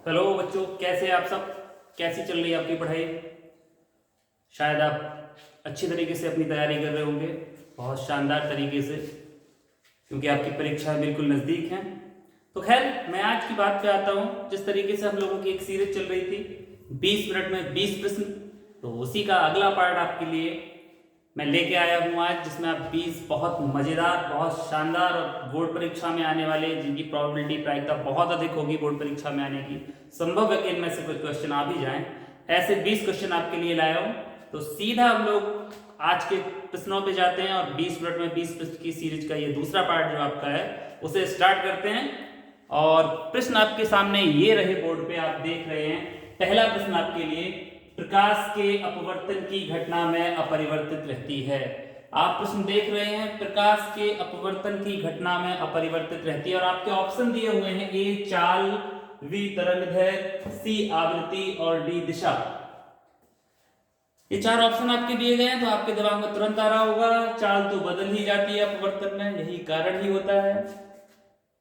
Hello बच्चों, कैसे हैं आप सब। कैसी चल रही है आपकी पढ़ाई। शायद आप अच्छी तरीके से अपनी तैयारी कर रहे होंगे, बहुत शानदार तरीके से, क्योंकि आपकी परीक्षाएं बिल्कुल नज़दीक हैं। तो खैर, मैं आज की बात पे आता हूँ। जिस तरीके से हम लोगों की एक सीरीज चल रही थी 20 मिनट में 20 प्रश्न, तो उसी का अगला पार्ट आपके लिए मैं लेके आया हूँ आज, जिसमें आप 20 बहुत मज़ेदार, बहुत शानदार और बोर्ड परीक्षा में आने वाले, जिनकी प्रोबेबिलिटी प्रायिकता बहुत अधिक होगी बोर्ड परीक्षा में आने की, संभव है कि इनमें से कुछ क्वेश्चन आ भी जाएं, ऐसे 20 क्वेश्चन आपके लिए लाया हूँ। तो सीधा हम लोग आज के प्रश्नों पे जाते हैं और 20 मिनट में 20 प्रश्न की सीरीज का ये दूसरा पार्ट जो आपका है उसे स्टार्ट करते हैं। और प्रश्न आपके सामने ये रहे, बोर्ड पे आप देख रहे हैं। पहला प्रश्न आपके लिए, प्रकाश के अपवर्तन की घटना में अपरिवर्तित रहती है। आप प्रश्न देख रहे हैं, प्रकाश के अपवर्तन की घटना में अपरिवर्तित रहती है, और आपके ऑप्शन दिए हुए हैं ए चाल, बी तरंगदैर्घ्य, सी आवृत्ति और डी दिशा। ये चार ऑप्शन आपके दिए गए हैं, तो आपके दिमाग में तुरंत आ रहा होगा चाल तो बदल ही जाती है अपवर्तन में, यही कारण ही होता है।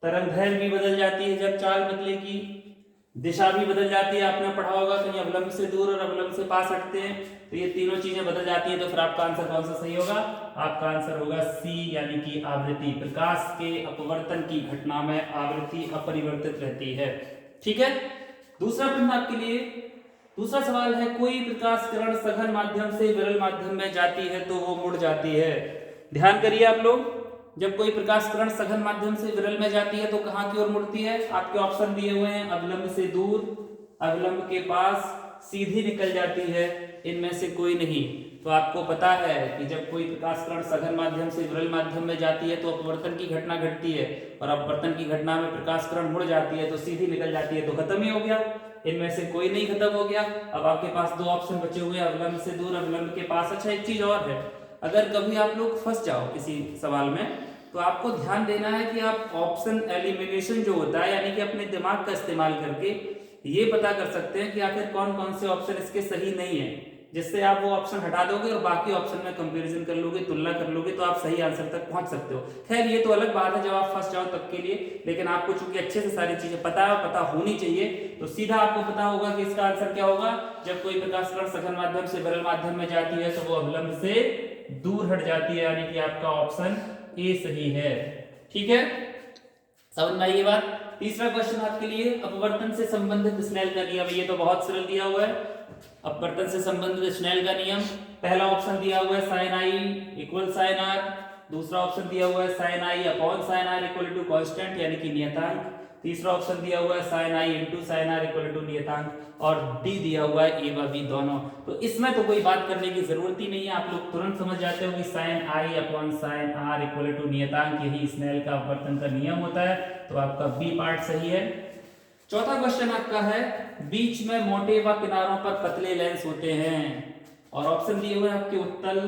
तरंगदैर्घ्य भी बदल जाती है जब चाल बदलेगी, दिशा भी बदल जाती है। आपने पढ़ा होगा कहीं अवलंब से दूर और अवलंब से पास हटते हैं, तो ये तीनों चीजें बदल जाती हैं। तो फिर आपका आंसर कौन सा सही होगा? आपका आंसर होगा सी, यानी कि आवृत्ति। प्रकाश के अपवर्तन की घटना में आवृत्ति अपरिवर्तित रहती है। ठीक है, दूसरा प्रश्न आपके लिए, दूसरा सवाल है, कोई प्रकाश किरण सघन माध्यम से विरल माध्यम में जाती है तो वो मुड़ जाती है। ध्यान करिए आप लोग, जब कोई प्रकाश किरण सघन माध्यम से विरल में जाती है तो कहां की ओर मुड़ती है? आपके ऑप्शन दिए हुए हैं, अवलंब से दूर, अवलंब के पास, सीधी निकल जाती है, इनमें से कोई नहीं। तो आपको पता है कि जब कोई प्रकाश किरण सघन माध्यम से विरल माध्यम में जाती है तो अपवर्तन की घटना घटती है, और अपवर्तन की घटना में प्रकाश किरण मुड़ जाती है तो सीधी निकल जाती है, तो खत्म ही हो गया। इनमें से कोई नहीं खत्म हो गया। अब आपके पास दो ऑप्शन बचे हुए हैं, अवलंब से दूर, अवलंब के पास। अच्छा, एक चीज और है, अगर कभी आप लोग फंस जाओ किसी सवाल में, तो आपको ध्यान देना है कि आप ऑप्शन एलिमिनेशन जो होता है, यानी कि अपने दिमाग का इस्तेमाल करके ये पता कर सकते हैं कि आखिर कौन कौन से ऑप्शन इसके सही नहीं है, जिससे आप वो ऑप्शन हटा दोगे और बाकी ऑप्शन में कंपैरिजन कर लोगे, तुलना कर लोगे, तो आप सही आंसर तक पहुंच सकते हो। खैर, ये तो अलग बात है जब आप फंस जाओ तब के लिए, लेकिन आपको चूंकि अच्छे से सारी चीजें पता है, पता होनी चाहिए, तो सीधा आपको पता होगा कि इसका आंसर क्या होगा। जब कोई प्रकाश किरण सघन माध्यम से विरल माध्यम में जाती है तो वो अवलंब से दूर हट जाती है, यानी कि आपका ऑप्शन ए सही है। ठीक है, समझ में आई ये बात। तीसरा क्वेश्चन आपके लिए, अपवर्तन से संबंधित स्नेल का नियम। ये तो बहुत सरल दिया हुआ है, अपवर्तन से संबंधित स्नेल का नियम। पहला ऑप्शन दिया हुआ है sine i equal sine r, दूसरा ऑप्शन दिया हुआ है sine i upon sine r equal to constant, यानी कि नियतांक। तीसरा ऑप्शन दिया हुआ है sine i into sine r equal to नियतांक, और डी दिया हुआ है ए व बी दोनों। तो इसमें तो कोई बात करने की जरूरत ही नहीं है, आप लोग तुरंत समझ जाते हो कि sine i upon sine r equal to नियतांक, यही स्नेल का अपवर्तन का नियम होता है। तो आपका बी पार्ट सही है। चौथा क्वेश्चन आपका है, बीच में मोटे व किनारों पर पतले लेंस होते हैं, और ऑप्शन दिए हुए हैं आपके उत्तल,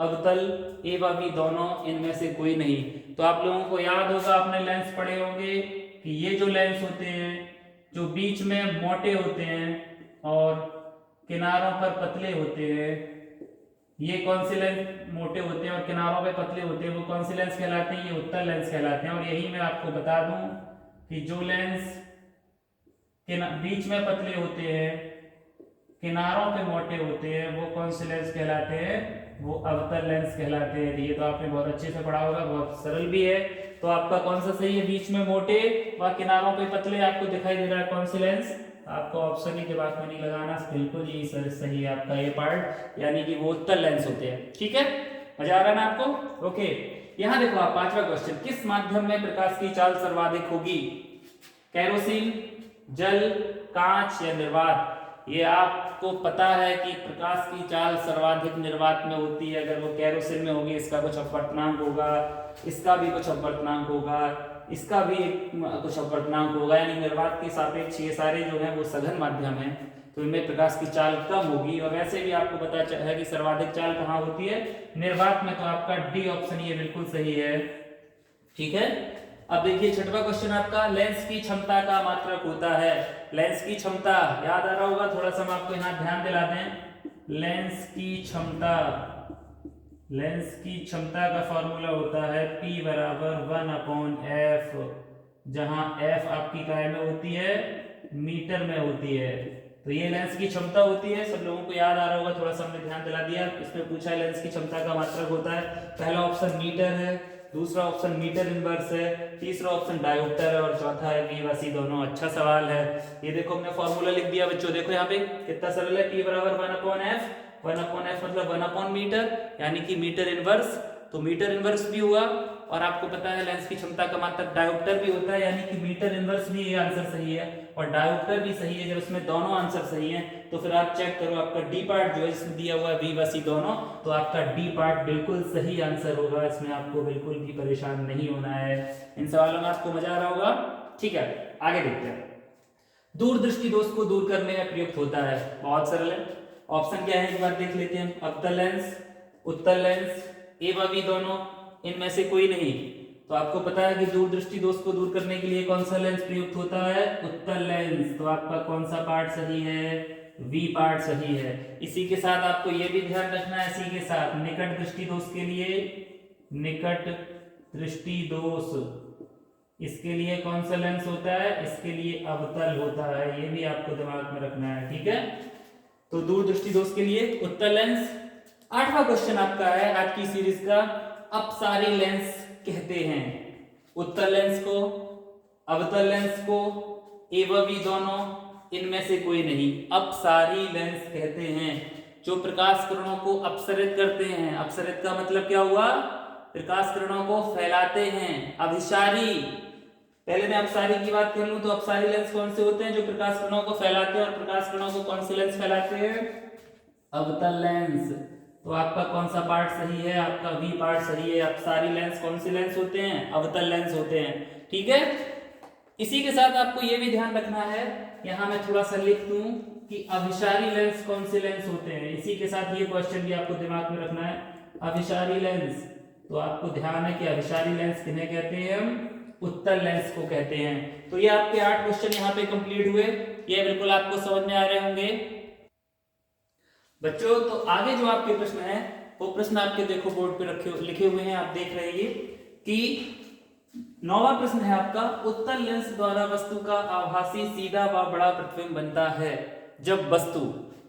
अवतल, ए व बी दोनों, इनमें से कोई नहीं। तो आप लोगों को याद होगा, आपने लेंस पढ़े होंगे कि ये जो लेंस होते हैं जो बीच में मोटे होते हैं और किनारों पर पतले होते हैं, ये कौन से लेंस मोटे होते हैं और किनारों पे पतले होते हैं, वो कौन से लेंस कहलाते हैं? ये उत्तल लेंस कहलाते हैं। और यही मैं आपको बता दूं कि जो लेंस बीच में पतले होते हैं, किनारों पे मोटे होते हैं, वो कौन से लेंस कहलाते हैं? वो अवतल लेंस कहलाते हैं। ये तो आपने बहुत अच्छे से पढ़ा होगा, बहुत सरल भी है। तो आपका कौन सा सही है? बीच में मोटे व किनारों पे पतले। आपको दिखाई दे रहा है कौन से लेंस? आपको ऑप्शन ही दिमाग में नहीं लगाना, बिल्कुल यही सही है आपका ये पार्ट, यानी कि वो उत्तल लेंस होते हैं। ठीक है, मजा आ रहा है ना आपको? ओके, यहां देखो आप, पांचवा क्वेश्चन, किस माध्यम में प्रकाश की चाल सर्वाधिक होगी? कैरोसिन, जल, कांच या निर्वात? ये आपको पता है कि प्रकाश की चाल सर्वाधिक निर्वात में होती है। अगर वो कैरोसिन में होगी, इसका कुछ अपवर्तनांक होगा, इसका भी कुछ अपवर्तनांक होगा, इसका भी कुछ अपवर्तनांक होगा, यानी निर्वात के सापेक्ष ये सारे जो है वो सघन माध्यम है, तो इनमें प्रकाश की चाल कम होगी। और वैसे भी आपको पता है कि सर्वाधिक चाल कहाँ होती है? निर्वात में। तो आपका डी ऑप्शन ये बिल्कुल सही है। ठीक है, अब देखिए छठवां क्वेश्चन आपका, लेंस की क्षमता का मात्रक होता है। लेंस की क्षमता याद आ रहा होगा, थोड़ा सा हम आपको यहाँ ध्यान दिला दें। लेंस की क्षमता, लेंस की क्षमता का फॉर्मूला होता है P बराबर 1/f, जहां f आपकी काय में होती है? मीटर में होती है। तो ये लेंस की क्षमता होती है, सब लोगों को याद आ रहा होगा, थोड़ा सा हमने ध्यान दिला दिया। इसमें पूछा है लेंस की क्षमता का मात्रक होता है। पहला ऑप्शन मीटर है, दूसरा ऑप्शन मीटर इनवर्स है, तीसरा ऑप्शन डायोप्टर है और चौथा है V व C दोनों। अच्छा सवाल है। ये देखो हमने फॉर्मूला लिख दिया बच्चों, देखो यहाँ पे कितना सरल है। P बराबर 1/f, 1/f मतलब 1 मीटर, यानी कि मीटर इनवर्स। तो मीटर इनवर्स भी हुआ, और आपको पता है लेंस की क्षमता का मात्रक डायोप्टर भी होता है, यानी कि मीटर इनवर्स भी ये आंसर सही है और डायोप्टर भी सही है। जब इसमें दोनों आंसर सही हैं तो फिर आप चेक करो आपका डी पार्ट जो है इसमें दिया हुआ है V व C दोनों, तो आपका डी पार्ट बिल्कुल सही आंसर होगा। इसमें आपको बिल्कुल भी परेशान नहीं होना है। इन सवालों में आपको मजा आ रहा होगा। ठीक है, आगे देखते हैं। दूरदृष्टि दोष को दूर करने में प्रयुक्त होता है, बहुत सरल है। ऑप्शन क्या है एक बार देख लेते हैं। अवतल लेंस, उत्तल लेंस, ए व बी दोनों, इनमें से कोई नहीं। तो आपको पता है कि दूरदृष्टि दोष को दूर करने के लिए कौन सा लेंस प्रयुक्त होता है? उत्तल लेंस। तो आपका कौन सा पार्ट सही है? वी पार्ट सही है। इसी के साथ आपको यह भी ध्यान रखना है, इसी के साथ निकट दृष्टि दोष के लिए, निकट दृष्टि दोष, इसके लिए कौन सा लेंस होता है? इसके लिए अवतल होता है। ये भी आपको दिमाग में रखना है, ठीक है। तो दूरदृष्टि दोष के लिए उत्तल लेंस। 8वां क्वेश्चन आपका है आज की सीरीज का, अपसारी लेंस कहते हैं उत्तल लेंस को, अवतल लेंस को, ए व बी दोनों, इनमें से कोई नहीं। अपसारी लेंस कहते हैं जो प्रकाश किरणों को अपसरित करते हैं। अपसरित का मतलब क्या हुआ? प्रकाश किरणों को फैलाते हैं। अभिसारी, पहले मैं अपसारी की बात कर लूं तो अपसारी लेंस कौन से होते हैं? जो प्रकाश किरणों को फैलाते हैं। और प्रकाश किरणों को कौन से लेंस फैलाते हैं? अवतल लेंस। तो आपका कौन सा पार्ट सही है? आपका वी पार्ट सही है। अपसारी लेंस कौन से लेंस होते हैं? अवतल लेंस होते हैं, ठीक है। इसी के साथ आपको यह भी ध्यान रखना है, यहां मैं थोड़ा सा लिख दूं कि अभिसारी लेंस कौन से लेंस होते हैं। इसी के साथ ये क्वेश्चन भी आपको दिमाग में रखना है, अभिसारी लेंस। तो आपको ध्यान है कि अभिसारी लेंस किन्हें कहते हैं? हम उत्तल लेंस को कहते हैं। तो ये आपके 8 क्वेश्चन यहाँ पे कंप्लीट हुए। ये बिल्कुल आपको समझ में आ रहे होंगे बच्चों। तो आगे जो आपके प्रश्न है वो प्रश्न आपके देखो बोर्ड पे रखे लिखे हुए हैं, आप देख रहे हैं कि 9वां प्रश्न है आपका, उत्तल लेंस द्वारा वस्तु का आभासी सीधा व बड़ा प्रतिबिंब बनता है जब वस्तु,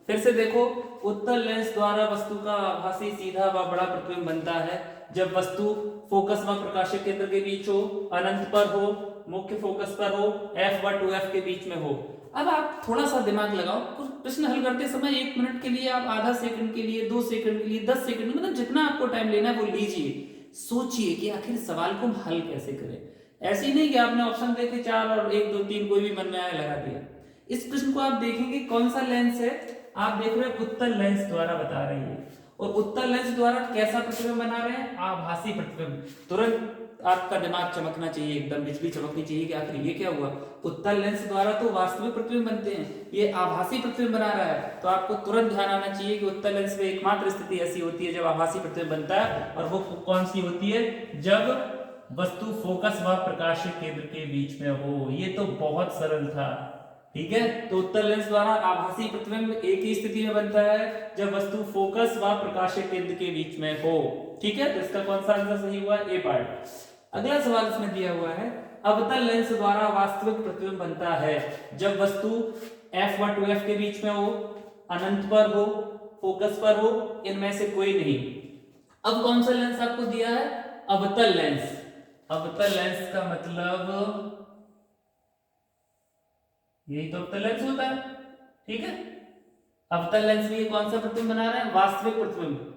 फिर से देखो, उत्तल लेंस द्वारा वस्तु का आभासी सीधा व बड़ा प्रतिबिंब बनता है जब वस्तु फोकस व प्रकाशिक केंद्र के बीच हो, अनंत पर हो, मुख्य फोकस पर हो, f व 2f के बीच में हो। अब आप थोड़ा सा दिमाग लगाओ, कुछ प्रश्न हल करते समय 1 मिनट के लिए आप आधा सेकंड के लिए, 2 सेकंड के लिए, 10 सेकंड, मतलब जितना आपको टाइम लेना है वो लीजिए। सोचिए कि आखिर सवाल को हम हल कैसे करें। ऐसे ही नहीं कि आपने ऑप्शन देखे 4 और 1 2 3 कोई भी मन में आया लगा दिया। इस प्रश्न को आप देखेंगे कौन सा लेंस है, आप देख रहे हैं उत्तल लेंस द्वारा बता रही है। और उत्तल लेंस द्वारा कैसा प्रतिबिंब बना रहे हैं? आभासी प्रतिबिंब। तुरंत आपका दिमाग चमकना चाहिए, एकदम बिजली चमकनी चाहिए कि आखिर ये क्या हुआ। उत्तल लेंस द्वारा तो वास्तविक प्रतिबिंब बनते हैं, ये आभासी प्रतिबिंब बना रहा है। तो आपको तुरंत ध्यान आना चाहिए कि उत्तल लेंस में एकमात्र स्थिति ऐसी होती है जब आभासी प्रतिबिंब बनता है, और वो कौन सी होती है? जब वस्तु फोकस व प्रकाशिक केंद्र के बीच में हो। ये तो बहुत सरल था, ठीक है। तो उत्तल लेंस द्वारा आभासी प्रतिबिंब एक ही स्थिति में बनता है जब वस्तु फोकस व प्रकाशिक केंद्र के बीच में हो, ठीक है। तो इसका कौन सा आंसर सही हुआ? ए पार्ट। अगला सवाल इसमें दिया हुआ है, अवतल लेंस द्वारा वास्तविक प्रतिबिंब बनता है जब वस्तु f व 2f के बीच में हो, अनंत पर हो, फोकस पर हो, इनमें से कोई नहीं। अब कौन सा लेंस आपको दिया है? अवतल लेंस। अवतल लेंस का मतलब यही तो अवतल लेंस होता है, ठीक है। अवतल लेंस में कौन सा प्रतिबिंब बना रहे हैं? वास्तविक प्रतिबिंब।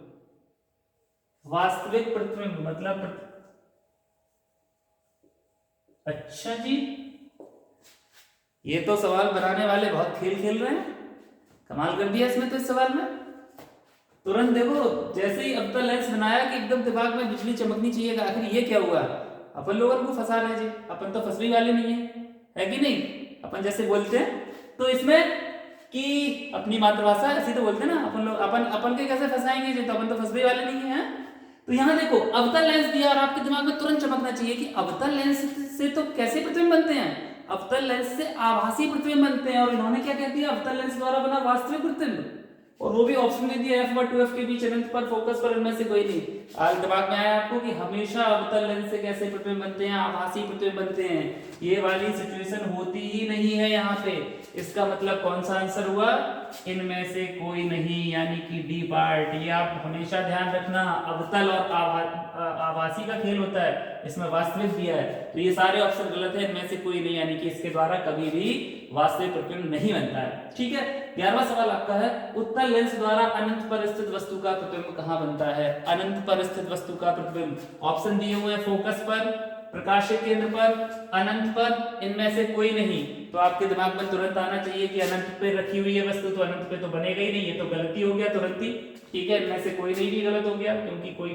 वास्तविक प्रतिबिंब मतलब अच्छा जी, ये तो सवाल बनाने वाले बहुत खेल खेल रहे हैं, कमाल कर दिया इसमें तो। इस सवाल में तुरंत देखो, जैसे ही अवतल लेंस बनाया कि एकदम दिमाग में बिजली चमकनी चाहिए, आखिर ये क्या हुआ। अपन लोगों को फंसा रहे जी, अपन तो फंसवी वाले नहीं है कि नहीं। अपन जैसे बोलते हैं तो इसमें कि अपनी मातृभाषा ऐसी तो बोलते हैं ना अपन लोग, अपन के कैसे फंसाएंगे जी, तो अपन तो फंसवी वाले नहीं है। तो यहाँ देखो अवतल लेंस दिया और आपके दिमाग में तुरंत चमकना चाहिए कि अवतल लेंस से तो कैसे प्रतिबिंब बनते हैं? अवतल लेंस से आभासी प्रतिबिंब बनते हैं। और इन्होंने क्या कह दिया? अवतल लेंस द्वारा बना वास्तविक प्रतिबिंब, और वो भी ऑप्शन में दिया f व 2f के बीच, अनंत पर, फोकस पर, इनमें से कोई नहीं। आज दिमाग में आया आपको कि हमेशा अवतल लेंस से कैसे प्रतिबिंब बनते हैं? आभासी प्रतिबिंब बनते हैं। ये वाली सिचुएशन होती ही नहीं है यहाँ पे, इसका मतलब कौन सा आंसर हुआ, इनमें से कोई नहीं, यानी कि डी पार्ट। ये आप हमेशा ध्यान रखना, अवतल और आभासी का खेल होता है, इसमें वास्तविक दिया है, तो ये सारे ऑप्शन गलत है, इनमें से कोई नहीं, यानी कि इसके द्वारा कभी भी वास्तविक प्रतिबिंब नहीं बनता है। ठीक है, 11वां सवाल आपका है, उत्तल लेंस द्वारा अनंत पर स्थित वस्तु का प्रतिबिंब कहां बनता है। अनंत पर स्थित वस्तु का प्रतिबिंब, ऑप्शन दिए हुए हैं, फोकस पर, प्रकाशीय केंद्र पर, अनंत पर, इनमें से कोई नहीं। तो आपके दिमाग में तुरंत आना चाहिए कि अनंत पे रखी हुई है वस्तु, तो अनंत पे तो बनेगा ही नहीं, ये तो गलती हो गया तुरंत ही। ठीक है, इनमें से कोई नहीं भी गलत हो गया, क्योंकि कोई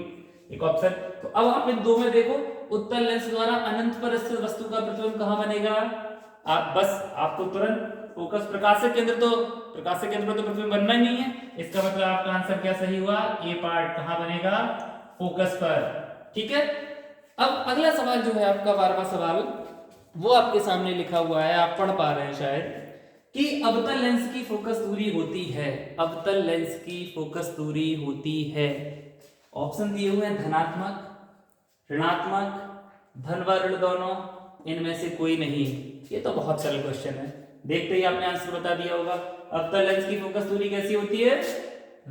एक ऑप्शन। तो अब आप इन दो में देखो, उत्तल लेंस द्वारा अनंत पर स्थित वस्तु का प्रतिबिंब कहां बनेगा। आप बस आपको तुरंत फोकस, प्रकाशीय केंद्र, तो प्रकाशीय केंद्र पर तो प्रतिबिंब बनना ही नहीं है, इसका मतलब आपका आंसर क्या सही हुआ, ए पार्ट कहां बनेगा, फोकस पर। ठीक है, अब अगला सवाल जो है आपका 12वां सवाल, वो आपके सामने लिखा हुआ है, आप पढ़ पा रहे हैं शायद, कि अवतल लेंस की फोकस दूरी होती है, अवतल लेंस की फोकस दूरी होती है। ऑप्शन दिए हुए हैं, धनात्मक, ऋणात्मक, धन व ऋण दोनों, इनमें से कोई नहीं। ये तो बहुत सरल क्वेश्चन है, देखते ही आपने आंसर बता दिया होगा। अवतल लेंस की फोकस दूरी कैसी होती है,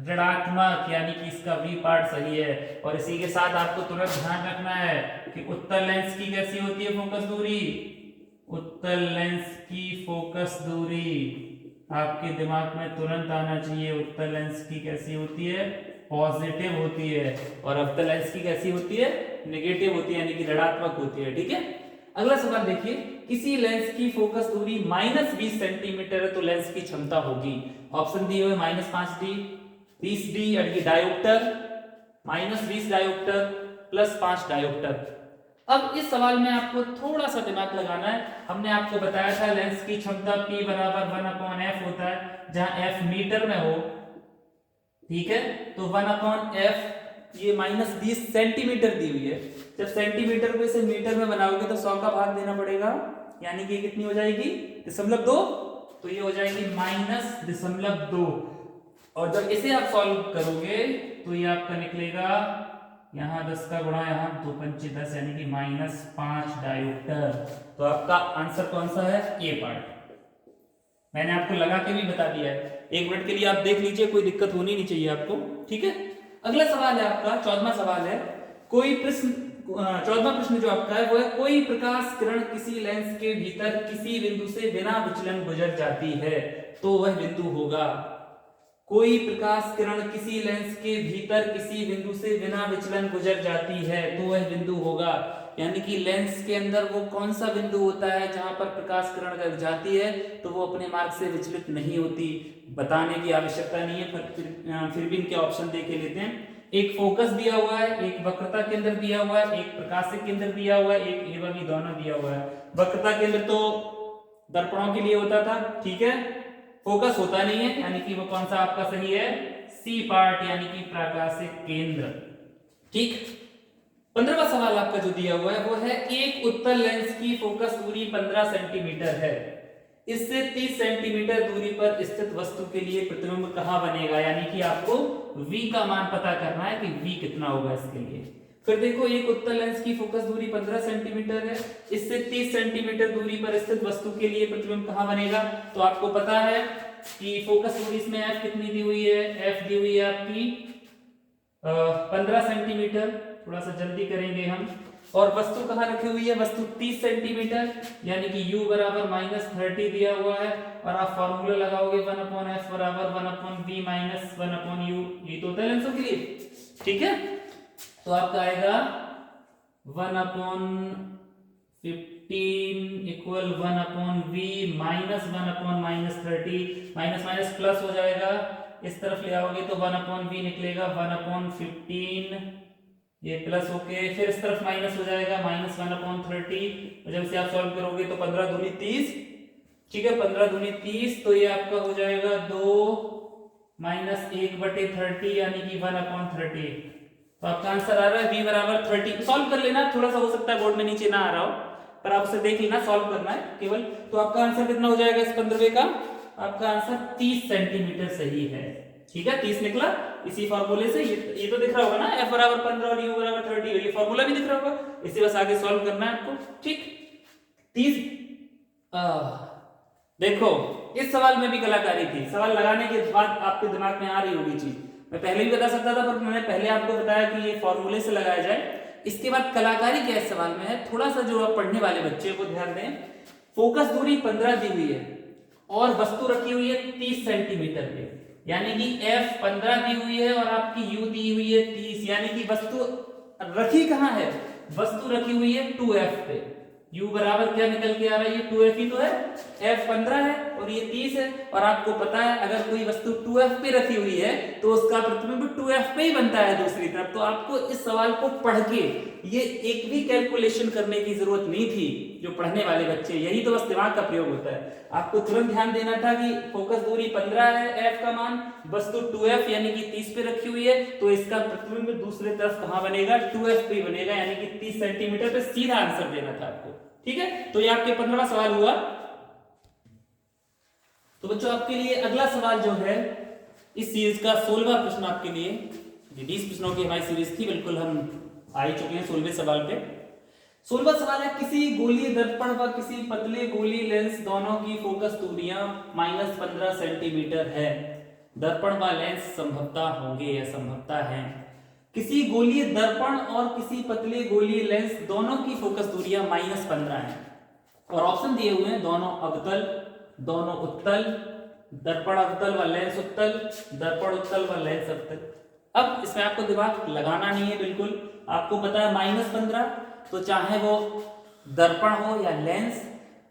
ऋणात्मक, यानी कि इसका बी पार्ट सही है। और इसी के साथ आपको तुरंत ध्यान रखना है कि उत्तल लेंस की कैसी होती है फोकस दूरी, उत्तल लेंस की फोकस दूरी आपके दिमाग में तुरंत आना चाहिए, उत्तल लेंस की कैसी होती है, पॉजिटिव होती है, और अवतल लेंस की कैसी होती है, नेगेटिव होती है, यानी कि ऋणात्मक होती है। ठीक है, अगला सवाल देखिए, किसी लेंस की फोकस दूरी -20 सेंटीमीटर है तो लेंस की क्षमता होगी। ऑप्शन दिए हुए -5D, 30D, यानी कि डायोप्टर, -20 डायोप्टर, +5 डायोप्टर। अब इस सवाल में आपको थोड़ा सा दिमाग लगाना है। हमने आपको बताया था लेंस की क्षमता P बराबर 1/f होता है, जहां f मीटर में हो। ठीक है, तो 1/f, ये -20 सेंटीमीटर दी हुई है। जब सेंटीमीटर को इसे मीटर में बनाओगे तो 100 का भाग देना पड़ेगा, यानी कि कितनी हो जाएगी, 0.2, तो ये हो जाएगी -0.2। और जब इसे आप सॉल्व करोगे तो ये आपका निकलेगा, यहाँ 10 का गुणा, यहाँ 2 पंचे 10, यानी कि -5 डायोप्टर। तो आपका आंसर कौन सा है, ए पार्ट। मैंने आपको लगा के भी बता दिया है, 1 मिनट के लिए आप देख लीजिए, कोई दिक्कत होनी नहीं चाहिए आपको। ठीक है, अगला सवाल है आपका 14वां सवाल है, कोई प्रश्न, 14वां प्रश्न जो आपका है वो है, कोई प्रकाश किरण किसी लेंस के भीतर किसी बिंदु से बिना विचलन गुजर जाती है तो वह बिंदु होगा। कोई प्रकाश किरण किसी लेंस के भीतर किसी बिंदु से बिना विचलन गुजर जाती है तो वह बिंदु होगा, यानी कि लेंस के अंदर वो कौन सा बिंदु होता है जहां पर प्रकाश किरण अगर जाती है तो वो अपने मार्ग से विचलित नहीं होती। बताने की आवश्यकता नहीं है, फिर भी इनके ऑप्शन देख लेते हैं। एक फोकस दिया हुआ है, एक वक्रता केंद्र दिया हुआ है, एक प्रकाशिक केंद्र दिया हुआ है, एक एवं ही दोनों दिया हुआ है। वक्रता केंद्र तो दर्पणों के लिए होता था, ठीक है, फोकस होता नहीं है, यानी कि वो कौन सा आपका सही है, सी पार्ट, यानी कि प्रकाशिक केंद्र। ठीक, 15वां सवाल आपका जो दिया हुआ है वो है, एक उत्तल लेंस की फोकस दूरी 15 सेंटीमीटर है, इससे 30 सेंटीमीटर दूरी पर स्थित वस्तु के लिए प्रतिबिंब कहां बनेगा, यानी कि आपको v का मान पता करना है कि v कितना होगा इसके लिए। फिर देखो, एक उत्तल लेंस की फोकस दूरी 15 सेंटीमीटर है, इससे 30 सेंटीमीटर दूरी पर स्थित वस्तु के लिए प्रतिबिंब कहां बनेगा। तो आपको पता है कि फोकस दूरी इसमें f कितनी दी हुई है, f दी हुई है आपकी 15 सेंटीमीटर। थोड़ा सा जल्दी करेंगे हम, और वस्तु कहां रखी हुई है, वस्तु 30 सेंटीमीटर, यानी कि u बराबर -30 दिया हुआ है, और आप फॉर्मूला लगाओगे 1/f बराबर 1/v माइनस 1/u, ये तो होता है लेंसों के लिए। ठीक है, तो आपका आएगा 1/15 equal 1/v minus 1/-30, minus minus plus हो जाएगा, इस तरफ ले आओगे तो 1/v निकलेगा 1/15, ये प्लस होके फिर इस तरफ माइनस हो जाएगा -1/30, और जब इसे आप सॉल्व करोगे तो 15 दूनी 30, ठीक है, 15 दूनी 30, तो ये आपका हो जाएगा 2 माइनस 1/30, यानी कि 1/30। तो आपका आंसर आ रहा है v बराबर 30। सॉल्व कर लेना, थोड़ा सा हो सकता है बोर्ड में नीचे ना आ रहा हो, पर आप उसे देख लेना, सॉल्व करना है केवल। तो आपका आंसर कितना हो जाएगा इस 15वें का, आपका आंसर 30 सेंटीमीटर सही है। ठीक है, 30 निकला इसी फार्मूले से, ये तो दिख रहा होगा ना, f बराबर 15 और u बराबर 30, ये फार्मूला भी दिख रहा होगा, इसे बस आगे सॉल्व करना है आपको। ठीक, 30 देखो इस सवाल में भी कलाकारी थी, सवाल लगाने के बाद आपके दिमाग में आ रही होगी चीज। मैं पहले भी बता सकता था पर मैंने पहले आपको बताया कि ये फॉर्मूले से लगाया जाए। इसके बाद कलाकारी क्या इस सवाल में है, थोड़ा सा जो आप पढ़ने वाले बच्चे को ध्यान दें। फोकस दूरी 15 दी हुई है और वस्तु रखी हुई है 30 सेंटीमीटर पे, यानी कि F 15 दी हुई है और आपकी U दी हुई है 30, यानी कि वस्तु रखी कहाँ है, वस्तु रखी हुई है 2F पे। U बराबर क्या निकल के आ रहा है, ये 2F ही तो है, F 15 है और ये 30 है। और आपको पता है अगर कोई वस्तु 2F पे रखी हुई है तो उसका प्रतिबिंब 2F पे ही बनता है दूसरी तरफ। तो आपको इस सवाल को पढ़ के ये एक भी कैलकुलेशन करने की जरूरत नहीं थी, जो पढ़ने वाले बच्चे, यही तो बस दिमाग का प्रयोग होता है। आपको तुरंत ध्यान देना था कि फोकस दूरी 15 है, F का मान, वस्तु 2F यानी कि 30 पे रखी हुई है, तो इसका प्रतिबिंब दूसरी तरफ कहां बनेगा, 2F पे बनेगा, यानी कि 30 सेंटीमीटर पे सीधा आंसर देना था आपको। ठीक है, तो ये आपके 15वां सवाल हुआ। तो बच्चों आपके लिए अगला सवाल जो है इस सीरीज का 16वां प्रश्न आपके लिए, 20 प्रश्नों की हमारी सीरीज थी, बिल्कुल हम आ ही चुके हैं 16वें सवाल पे। 16वां सवाल है, किसी गोलीय दर्पण व किसी पतले गोली लेंस दोनों की फोकस दूरियां -15 सेंटीमीटर है, दर्पण व लेंस संभवतः होंगे या संभवतः हैं। किसी गोलीय दर्पण और किसी पतले गोलीय लेंस दोनों की फोकस दूरियां -15 है और ऑप्शन दिए हुए हैं दोनों अवतल, दोनों उत्तल, दर्पण अवतल व लेंस उत्तल, दर्पण उत्तल व लेंस अवतल। अब इसमें आपको दिमाग लगाना नहीं है, बिल्कुल आपको पता है -15, तो चाहे वो दर्पण हो या लेंस,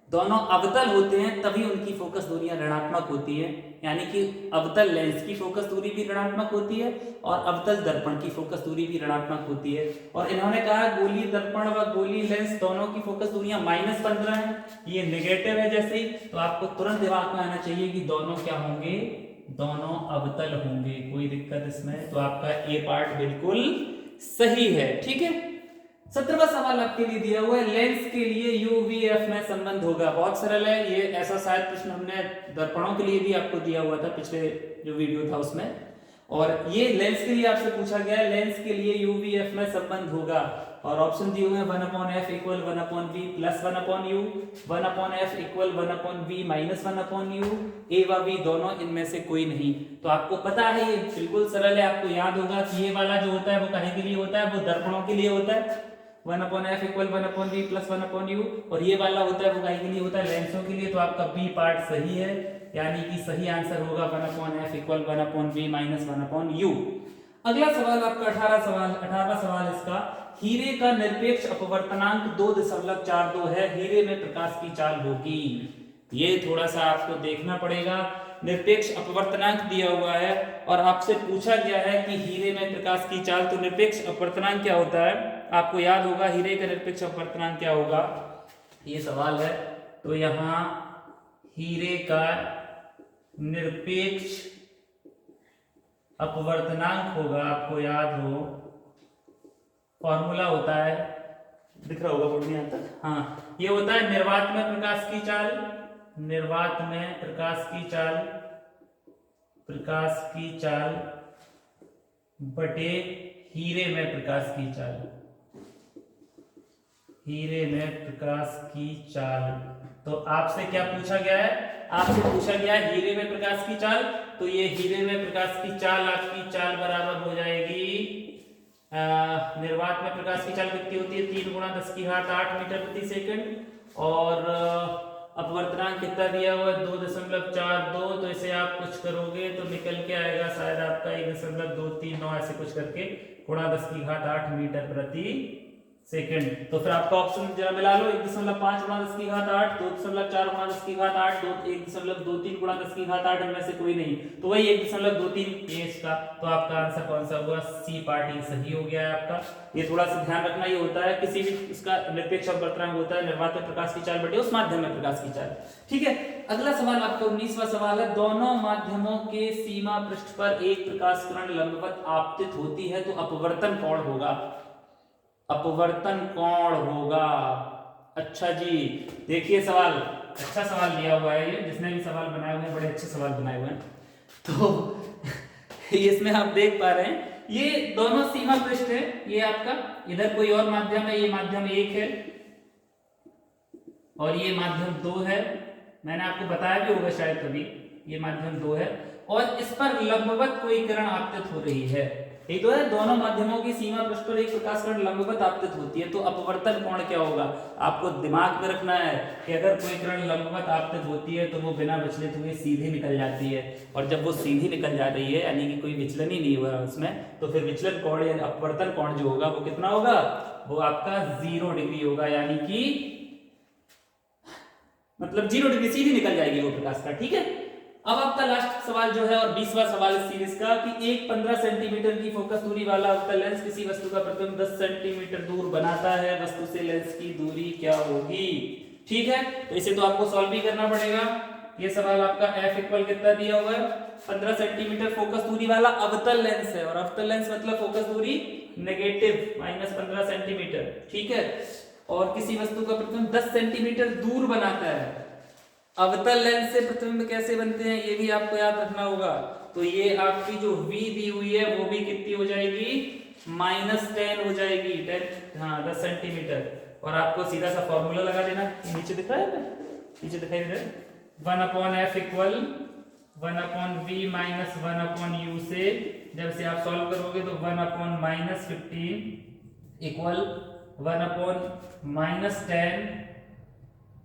दोनों अवतल होते हैं तभी उनकी फोकस दूरियां ऋणात्मक होती है, यानी कि अवतल लेंस की फोकस दूरी भी ऋणात्मक होती है और अवतल दर्पण की फोकस दूरी भी ऋणात्मक होती है। और इन्होंने कहा गोलीय दर्पण व गोलीय लेंस दोनों की फोकस दूरियां -15 है, ये नेगेटिव है जैसे ही, तो आपको तुरंत दिमाग में आना चाहिए कि दोनों क्या होंगे, दोनों अवतल होंगे, कोई दिक्कत इसमें, तो आपका ए पार्ट बिल्कुल सही है। ठीक है, 17वां सवाल आपके लिए दिया हुआ है, लेंस के लिए UVF में संबंध होगा। बहुत सरल है ये, ऐसा शायद प्रश्न हमने दर्पणों के लिए भी आपको दिया हुआ था पिछले जो वीडियो था उसमें, और ये लेंस के लिए आपसे पूछा गया है, लेंस के लिए UVF में संबंध होगा और ऑप्शन दिए हुए हैं 1/f = 1/v + 1/u, 1/f = 1/v - 1/u, a व b दोनों इनमें से कोई नहीं। तो आपको पता है ये बिल्कुल सरल है, आपको याद होगा कि ये वाला जो होता है वो काहे के लिए होता है, वो दर्पणों के लिए होता है, 1/f = 1/v + 1/u, और ये वाला होता है वो काहे के लिए होता है, लेंसों के लिए। तो आपका बी पार्ट सही है, यानी कि सही आंसर होगा 1/f = 1/v - 1/u। अगला सवाल आपका 18वां सवाल इसका, हीरे का निरपेक्ष अपवर्तनांक 2.42 है, हीरे में प्रकाश की चाल होगी। ये थोड़ा सा आपको देखना पड़ेगा, निरपेक्ष अपवर्तनांक दिया हुआ है और आपसे पूछा गया है कि हीरे में प्रकाश की चाल, तो निरपेक्ष अपवर्तनांक क्या होता है, आपको याद होगा हीरे का निरपेक्ष अपवर्तनांक क्या होगा, ये सवाल है। तो यहां हीरे का निरपेक्ष अपवर्तनांक होगा, आपको याद हो, फॉर्मूला होता है, दिख रहा होगा बोर्ड में यहाँ तक, हाँ, ये होता है निर्वात में प्रकाश की चाल, निर्वात में प्रकाश की चाल, प्रकाश की चाल बटे हीरे में प्रकाश की चाल, हीरे में प्रकाश की चाल। तो आपसे क्या पूछा गया है, आपसे पूछा गया है हीरे में प्रकाश की चाल, तो ये हीरे में प्रकाश की चाल, आपकी चाल बराबर हो जाएगी, निर्वात में प्रकाश की चाल कितनी होती है, 3 × 10⁸ मीटर प्रति सेकंड, और अपवर्तनांक कितना दिया हुआ है 2.42, तो इसे आप कुछ करोगे तो निकल के आएगा शायद आपका 1.239 ऐसे कुछ करके × 10⁸ मीटर प्रति सेकंड। तो फिर आपका ऑप्शन जरा मिला लो, 1.5 × 10⁸, 2.4 × 10⁸, 1.23 × 10⁸, इनमें से कोई नहीं, तो वही 1.23 ये इसका। तो आपका आंसर कौन सा हुआ, सी पार्ट ही सही हो गया है आपका। ये थोड़ा सा ध्यान रखना, ये होता है किसी भी इसका निरपेक्ष अपवर्तनांक होता है निर्वात में प्रकाश की चाल बटे उस माध्यम में प्रकाश की चाल। ठीक है, अगला सवाल आपका 19वां सवाल है, दोनों माध्यमों के सीमा पृष्ठ पर एक प्रकाश किरण लंबवत आपतित होती है तो अपवर्तन कोण होगा, अपवर्तन कोण होगा। अच्छा जी, देखिए सवाल, अच्छा सवाल दिया हुआ है, ये जिसने भी सवाल बनाए हुए हैं बड़े अच्छे सवाल बनाए हुए हैं। तो इसमें आप देख पा रहे हैं ये दोनों सीमा पृष्ठ है, ये आपका इधर कोई और माध्यम है, ये माध्यम 1 है और ये माध्यम 2 है, मैंने आपको बताया भी होगा शायद कभी, ये माध्यम 2 है और इस पर लंबवत कोई किरण आपतित हो रही है। ये तो है, दोनों माध्यमों की सीमा पृष्ठ पर एक प्रकाश किरण लंबवत आपतित होती है, तो अपवर्तन कोण क्या होगा आपको दिमाग में रखना है कि अगर कोई किरण लंबवत आपतित होती है तो वो बिना विचलित हुए सीधी निकल जाती है, और जब वो सीधी निकल जा रही है यानी कि कोई विचलन ही नहीं हुआ उसमें, तो फिर विचलन कोण या अपवर्तन कोण जो होगा वो कितना होगा, वो आपका 0 डिग्री होगा, यानी कि मतलब 0 डिग्री सीधी निकल जाएगी वो प्रकाश का। ठीक है, अब आपका लास्ट सवाल जो है और 20वां सवाल इस सीरीज का कि एक 15 सेंटीमीटर की फोकस दूरी वाला अवतल लेंस किसी वस्तु का प्रतिबिंब 10 सेंटीमीटर दूर बनाता है, वस्तु से लेंस की दूरी क्या होगी। ठीक है, तो इसे तो आपको सॉल्व भी करना पड़ेगा। ये सवाल आपका f इक्वल कितना दिया हुआ है, 15 सेंटीमीटर फोकस दूरी वाला अवतल लेंस है, और अवतल लेंस मतलब फोकस दूरी नेगेटिव -15 सेंटीमीटर। ठीक है, और किसी वस्तु का प्रतिबिंब 10 सेंटीमीटर दूर बनाता है। अवतल लेंस से प्रतिबिंब कैसे बनते हैं ये भी आपको याद रखना होगा। तो ये आपकी जो v दी हुई है वो भी कितनी हो जाएगी, -10 हो जाएगी, 10 सेंटीमीटर। और आपको सीधा सा फॉर्मूला लगा देना, नीचे दिख रहा है, नीचे दिखाई दे रहा है, 1/f equal 1/v minus 1/u से जब से आप सॉल्व करोगे तो 1/-15 इक्वल 1/-10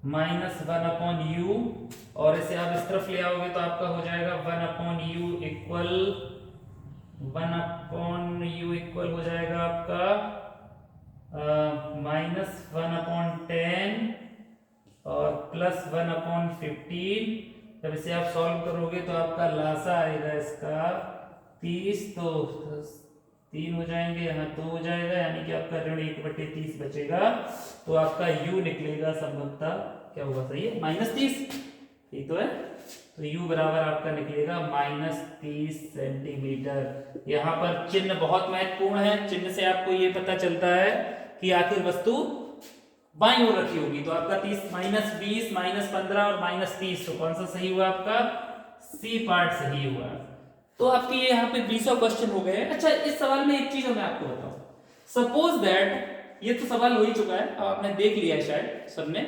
-1/u, और इसे आप इस तरफ ले आओगे तो आपका हो जाएगा 1/u इक्वल 1/u इक्वल हो जाएगा आपका -1/10 और +1/15। जब इसे आप सॉल्व करोगे तो आपका लासा आएगा इसका 30, तो 3 हो जाएंगे, यहाँ 2 हो जाएगा, यानी कि आपका ऋण 1/30 बचेगा, तो आपका u निकलेगा संभवतः क्या होगा, सही है, -30। ठीक तो है, तो u बराबर आपका निकलेगा -30 सेंटीमीटर। यहाँ पर चिन्ह बहुत महत्वपूर्ण है, चिन्ह से आपको ये पता चलता है कि आखिर वस्तु बाईं ओर रखी होगी। तो आपका 30 -20 -15 और -30, तो कौन सा सही हुआ आपका, सी पार्ट सही हुआ। तो आपके ये यहाँ पे 20 क्वेश्चन हो गए। अच्छा, इस सवाल में एक चीज मैं आपको बताऊं, सपोज दैट ये तो सवाल हो ही चुका है, अब आपने देख लिया है शायद सबने।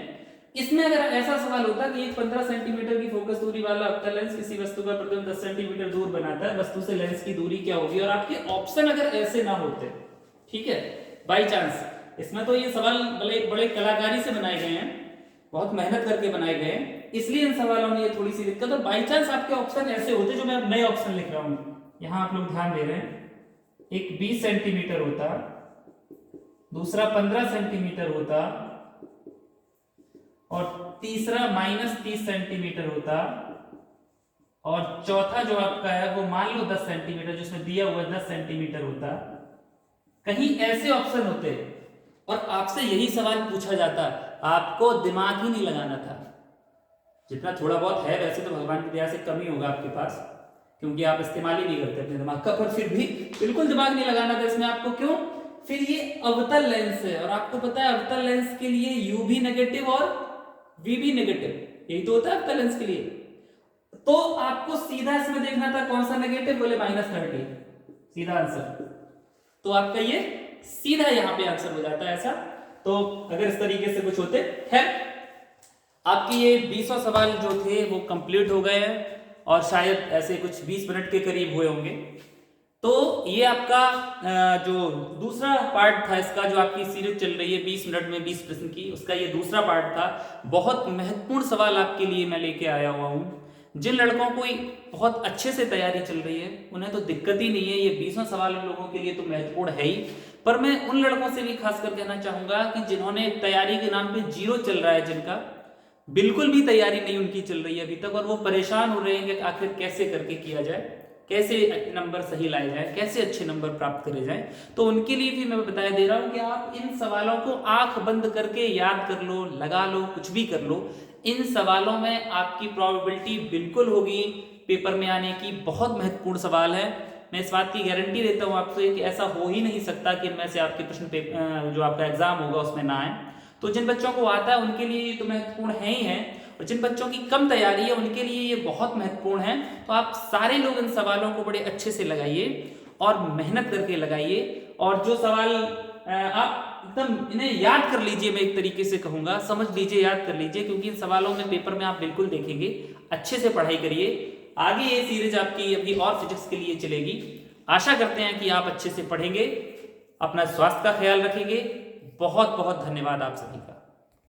इसमें अगर ऐसा सवाल होता कि एक 15 सेंटीमीटर की फोकस दूरी वाला अवतल लेंस किसी वस्तु का प्रतिबिंब 10 सेंटीमीटर दूर बनाता है, वस्तु से लेंस की दूरी क्या होगी, और आपके ऑप्शन अगर ऐसे ना होते, ठीक है, बाई चांस, इसमें तो ये सवाल बड़े कलाकारी से बनाए गए हैं, बहुत मेहनत करके बनाए गए हैं, इसलिए इन सवालों में ये थोड़ी सी दिक्कत। और बाई चांस आपके ऑप्शन ऐसे होते, जो मैं नए ऑप्शन लिख रहा हूं, यहां आप लोग ध्यान दे रहे हैं, एक 20 सेंटीमीटर होता, दूसरा 15 सेंटीमीटर होता, और तीसरा -30 सेंटीमीटर होता, और चौथा जो आपका है वो मान लो 10 सेंटीमीटर, जिसमें दिया हुआ 10 सेंटीमीटर होता। कहीं ऐसे ऑप्शन होते और आपसे यही सवाल पूछा जाता, आपको दिमाग ही नहीं लगाना था। जितना थोड़ा बहुत है वैसे तो भगवान की दया से कम ही होगा आपके पास, क्योंकि आप इस्तेमाल ही नहीं करते अपने दिमाग का, पर फिर भी बिल्कुल दिमाग नहीं लगाना था इसमें आपको। क्यों? फिर ये अवतल लेंस है, और आपको पता है अवतल लेंस के लिए u भी नेगेटिव और v भी नेगेटिव, यही तो होता है अवतल लेंस के लिए। तो आपको सीधा इसमें देखना था कौन सा नेगेटिव, बोले -30, सीधा आंसर। तो आपका ये सीधा यहाँ पे आंसर हो जाता है ऐसा। तो अगर इस तरीके से कुछ होते। खैर, आपके ये 20 सवाल जो थे वो कंप्लीट हो गए हैं, और शायद ऐसे कुछ 20 मिनट के करीब हुए होंगे। तो ये आपका जो दूसरा पार्ट था इसका, जो आपकी सीरीज चल रही है 20 मिनट में 20 प्रश्न की, उसका ये दूसरा पार्ट था। बहुत महत्वपूर्ण सवाल आपके लिए मैं लेके आया हुआ हूँ। जिन लड़कों को बहुत अच्छे से तैयारी चल रही है उन्हें तो दिक्कत ही नहीं है, ये 20 सवाल उन लोगों के लिए तो महत्वपूर्ण है ही। पर मैं उन लड़कों से भी खासकर कहना चाहूंगा कि जिन्होंने तैयारी के नाम पे 0 चल रहा है, जिनका बिल्कुल भी तैयारी नहीं उनकी चल रही है अभी तक, और वो परेशान हो रहे हैं कि आखिर कैसे करके किया जाए, कैसे नंबर सही लाए जाए, कैसे अच्छे नंबर प्राप्त करे जाए। तो उनके लिए भी मैं बताया दे रहा हूं कि आप इन सवालों को आंख बंद करके याद कर लो, लगा लो, कुछ भी कर लो। इन सवालों में आपकी प्रोबेबिलिटी बिल्कुल होगी पेपर में आने की। बहुत महत्वपूर्ण सवाल है, मैं इस बात की गारंटी देता हूं आपसे कि ऐसा हो ही नहीं सकता कि इनमें से आपके प्रश्न जो आपका एग्जाम होगा उसमें ना आए। तो जिन बच्चों को आता है उनके लिए तो महत्वपूर्ण है ही है, और जिन बच्चों की कम तैयारी है उनके लिए ये बहुत महत्वपूर्ण है। तो आप सारे लोग इन सवालों को बड़े अच्छे से लगाइए और मेहनत करके लगाइए। और जो सवाल आप एकदम इन्हें याद कर लीजिए, मैं एक तरीके से कहूंगा, समझ लीजिए, याद कर लीजिए, क्योंकि इन सवालों में पेपर में आप बिल्कुल देखेंगे। अच्छे से पढ़ाई करिए, आगे ये सीरीज आपकी अभी और फिजिक्स के लिए चलेगी। आशा करते हैं कि आप अच्छे से पढ़ेंगे, अपना स्वास्थ्य का ख्याल रखेंगे। बहुत बहुत धन्यवाद आप सभी का।